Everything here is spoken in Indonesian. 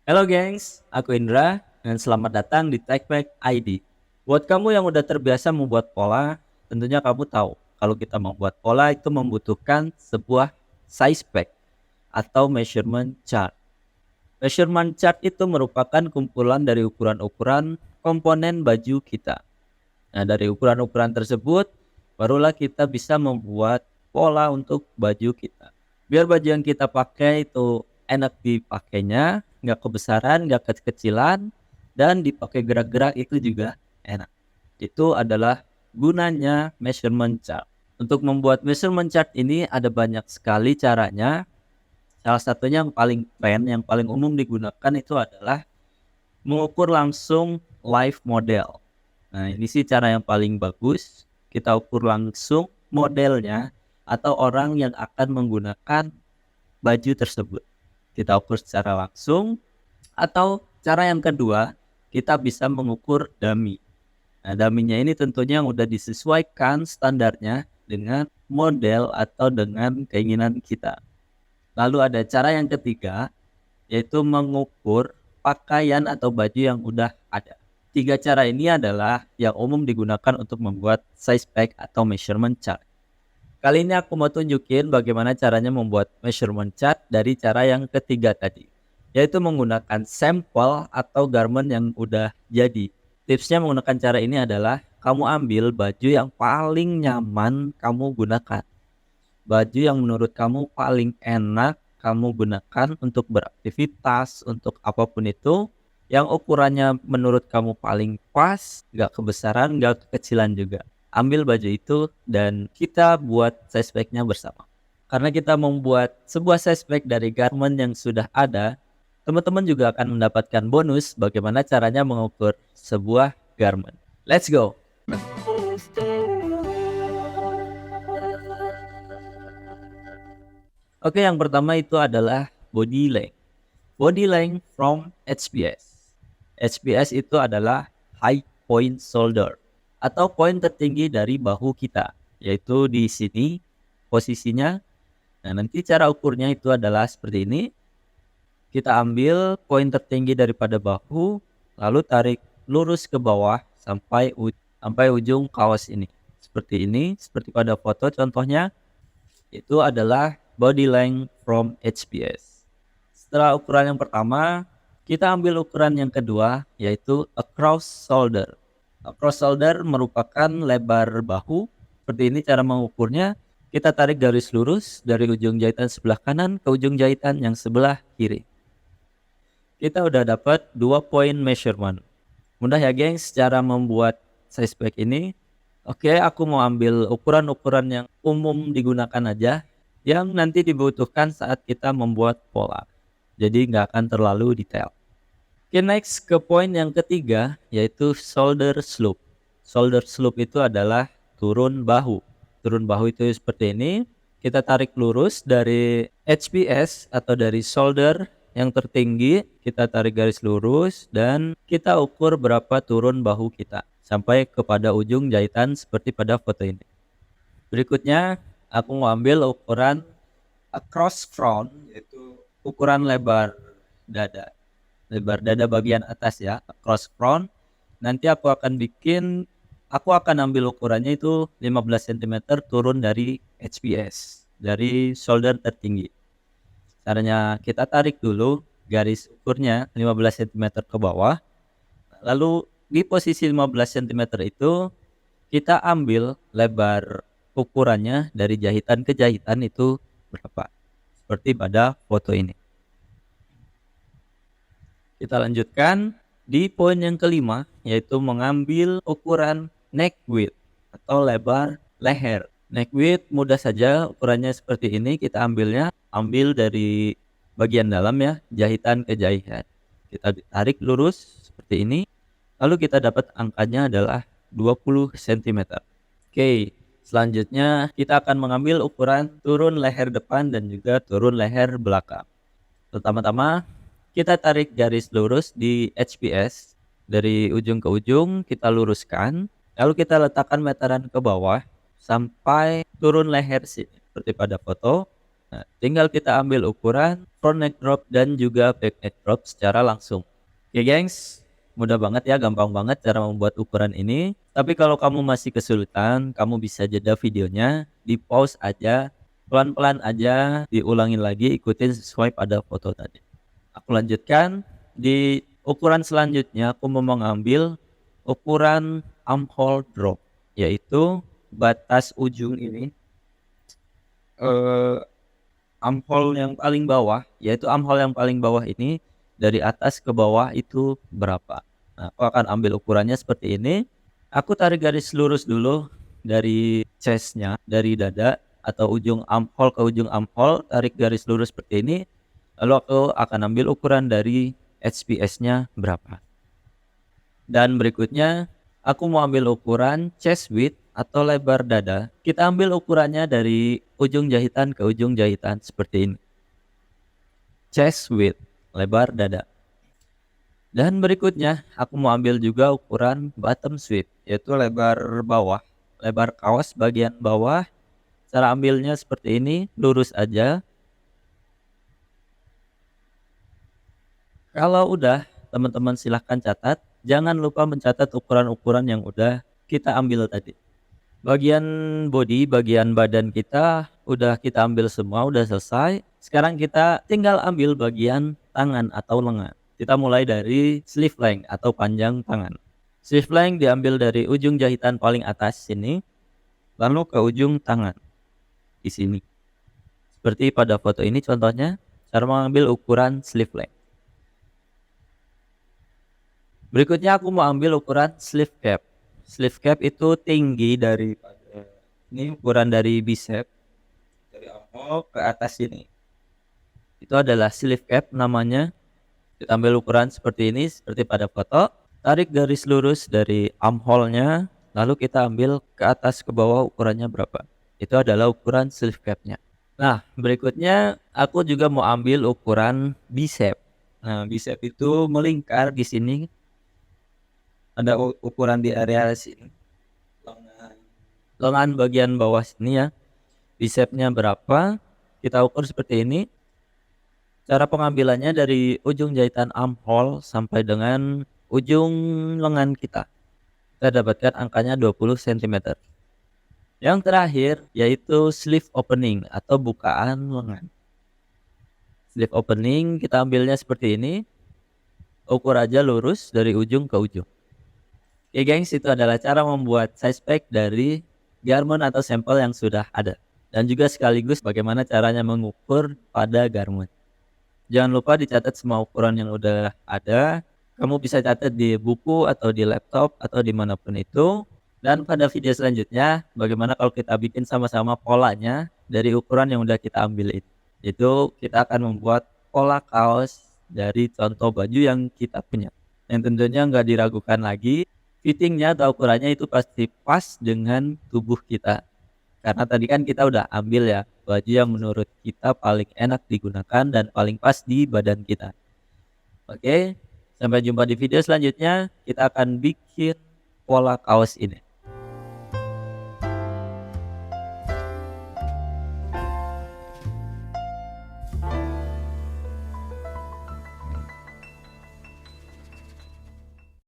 Halo gengs, aku Indra dan selamat datang di TechPack ID. Buat kamu yang udah terbiasa membuat pola, tentunya kamu tahu kalau kita membuat pola itu membutuhkan sebuah size pack atau measurement chart. Measurement chart itu merupakan kumpulan dari ukuran-ukuran komponen baju kita. Nah, dari ukuran-ukuran tersebut, barulah kita bisa membuat pola untuk baju kita. Biar baju yang kita pakai itu enak dipakainya, nggak kebesaran, nggak kekecilan, dan dipakai gerak-gerak itu juga enak. Itu adalah gunanya measurement chart. Untuk membuat measurement chart ini ada banyak sekali caranya. Salah satunya yang paling keren, yang paling umum digunakan itu adalah mengukur langsung live model. Nah, ini sih cara yang paling bagus. Kita ukur langsung modelnya atau orang yang akan menggunakan baju tersebut. Kita ukur secara langsung atau cara yang kedua, kita bisa mengukur dummy. Nah, dummy-nya ini tentunya yang udah disesuaikan standarnya dengan model atau dengan keinginan kita. Lalu ada cara yang ketiga, yaitu mengukur pakaian atau baju yang udah ada. Tiga cara ini adalah yang umum digunakan untuk membuat size pack atau measurement chart. Kali ini aku mau tunjukin bagaimana caranya membuat measurement chart dari cara yang ketiga tadi, yaitu menggunakan sampel atau garment yang udah jadi. Tipsnya menggunakan cara ini adalah kamu ambil baju yang paling nyaman kamu gunakan. Baju yang menurut kamu paling enak kamu gunakan untuk beraktivitas, untuk apapun itu, yang ukurannya menurut kamu paling pas, gak kebesaran, gak kekecilan juga. Ambil baju itu dan kita buat size pack-nya bersama. Karena kita membuat sebuah size pack dari garment yang sudah ada, teman-teman juga akan mendapatkan bonus bagaimana caranya mengukur sebuah garment. Let's go! Oke, yang pertama itu adalah body length. Body length from HPS. HPS itu adalah high point shoulder atau poin tertinggi dari bahu kita, yaitu di sini posisinya. Nah, nanti cara ukurnya itu adalah seperti ini. Kita ambil poin tertinggi daripada bahu, lalu tarik lurus ke bawah sampai ujung kaos ini. Seperti ini, seperti pada foto contohnya. Itu adalah body length from HPS. Setelah ukuran yang pertama, kita ambil ukuran yang kedua, yaitu across shoulder. Across shoulder merupakan lebar bahu. Seperti ini cara mengukurnya. Kita tarik garis lurus dari ujung jahitan sebelah kanan ke ujung jahitan yang sebelah kiri. Kita udah dapat 2 poin measurement. Mudah ya gengs cara membuat size pack ini. Oke, aku mau ambil ukuran-ukuran yang umum digunakan aja, yang nanti dibutuhkan saat kita membuat pola. Jadi nggak akan terlalu detail. Oke, next ke poin yang ketiga, yaitu shoulder slope. Shoulder slope itu adalah turun bahu. Turun bahu itu seperti ini. Kita tarik lurus dari HPS atau dari shoulder yang tertinggi. Kita tarik garis lurus dan kita ukur berapa turun bahu kita sampai kepada ujung jahitan seperti pada foto ini. Berikutnya, aku mau ambil ukuran across front, yaitu ukuran lebar dada. Lebar dada bagian atas ya, across front. Nanti aku akan ambil ukurannya itu 15 cm turun dari HPS, dari shoulder tertinggi. Caranya kita tarik dulu garis ukurnya 15 cm ke bawah. Lalu di posisi 15 cm itu kita ambil lebar ukurannya dari jahitan ke jahitan itu berapa. Seperti pada foto ini. Kita lanjutkan di poin yang kelima, yaitu mengambil ukuran neck width atau lebar leher. Neck width mudah saja, ukurannya seperti ini. Kita ambil dari bagian dalam ya, jahitan ke jahitan. Kita tarik lurus seperti ini. Lalu kita dapat angkanya adalah 20 cm. Oke, selanjutnya kita akan mengambil ukuran turun leher depan dan juga turun leher belakang. Pertama-tama kita tarik garis lurus di HPS dari ujung ke ujung, kita luruskan, lalu kita letakkan meteran ke bawah sampai turun leher sini seperti pada foto. Nah, tinggal kita ambil ukuran front neck drop dan juga back neck drop secara langsung. Oke gengs, mudah banget ya, gampang banget cara membuat ukuran ini. Tapi kalau kamu masih kesulitan, kamu bisa jeda videonya, di pause aja, pelan-pelan aja, diulangin lagi, ikutin sesuai pada foto tadi. Aku lanjutkan, di ukuran selanjutnya aku mau mengambil ukuran armhole drop, yaitu batas ujung ini, eh, armhole yang paling bawah, yaitu armhole yang paling bawah ini dari atas ke bawah itu berapa. Nah, aku akan ambil ukurannya seperti ini. Aku tarik garis lurus dulu dari chestnya, dari dada atau ujung armhole ke ujung armhole, tarik garis lurus seperti ini. Lalu aku akan ambil ukuran dari HPS-nya berapa. Dan berikutnya aku mau ambil ukuran chest width atau lebar dada. Kita ambil ukurannya dari ujung jahitan ke ujung jahitan seperti ini. Chest width, lebar dada. Dan berikutnya aku mau ambil juga ukuran bottom width, yaitu lebar bawah, lebar kaos bagian bawah. Cara ambilnya seperti ini, lurus aja. Kalau udah, teman-teman silahkan catat. Jangan lupa mencatat ukuran-ukuran yang udah kita ambil tadi. Bagian body, bagian badan kita udah kita ambil semua, udah selesai. Sekarang kita tinggal ambil bagian tangan atau lengan. Kita mulai dari sleeve length atau panjang tangan. Sleeve length diambil dari ujung jahitan paling atas sini, lalu ke ujung tangan di sini. Seperti pada foto ini contohnya, cara mengambil ukuran sleeve length. Berikutnya aku mau ambil ukuran sleeve cap. Sleeve cap itu tinggi dari ini, ukuran dari bicep dari armhole ke atas ini. Itu adalah sleeve cap namanya. Kita ambil ukuran seperti ini, seperti pada foto. Tarik garis lurus dari armhole-nya, lalu kita ambil ke atas ke bawah ukurannya berapa. Itu adalah ukuran sleeve cap-nya. Nah, berikutnya aku juga mau ambil ukuran bicep. Nah, bicep itu melingkar di sini. Ada ukuran di area sini. Lengan bagian bawah sini ya. Bicepnya berapa? Kita ukur seperti ini. Cara pengambilannya dari ujung jahitan armhole sampai dengan ujung lengan kita. Kita dapatkan angkanya 20 cm. Yang terakhir yaitu sleeve opening atau bukaan lengan. Sleeve opening kita ambilnya seperti ini. Ukur aja lurus dari ujung ke ujung. Oke gengs, itu adalah cara membuat size pack dari garment atau sampel yang sudah ada. Dan juga sekaligus bagaimana caranya mengukur pada garment. Jangan lupa dicatat semua ukuran yang udah ada. Kamu bisa catat di buku atau di laptop atau dimanapun itu. Dan pada video selanjutnya, bagaimana kalau kita bikin sama-sama polanya dari ukuran yang udah kita ambil itu. Itu kita akan membuat pola kaos dari contoh baju yang kita punya. Yang tentunya nggak diragukan lagi, fittingnya atau ukurannya itu pasti pas dengan tubuh kita. Karena tadi kan kita udah ambil ya baju yang menurut kita paling enak digunakan dan paling pas di badan kita. Oke, sampai jumpa di video selanjutnya. Kita akan bikin pola kaos ini.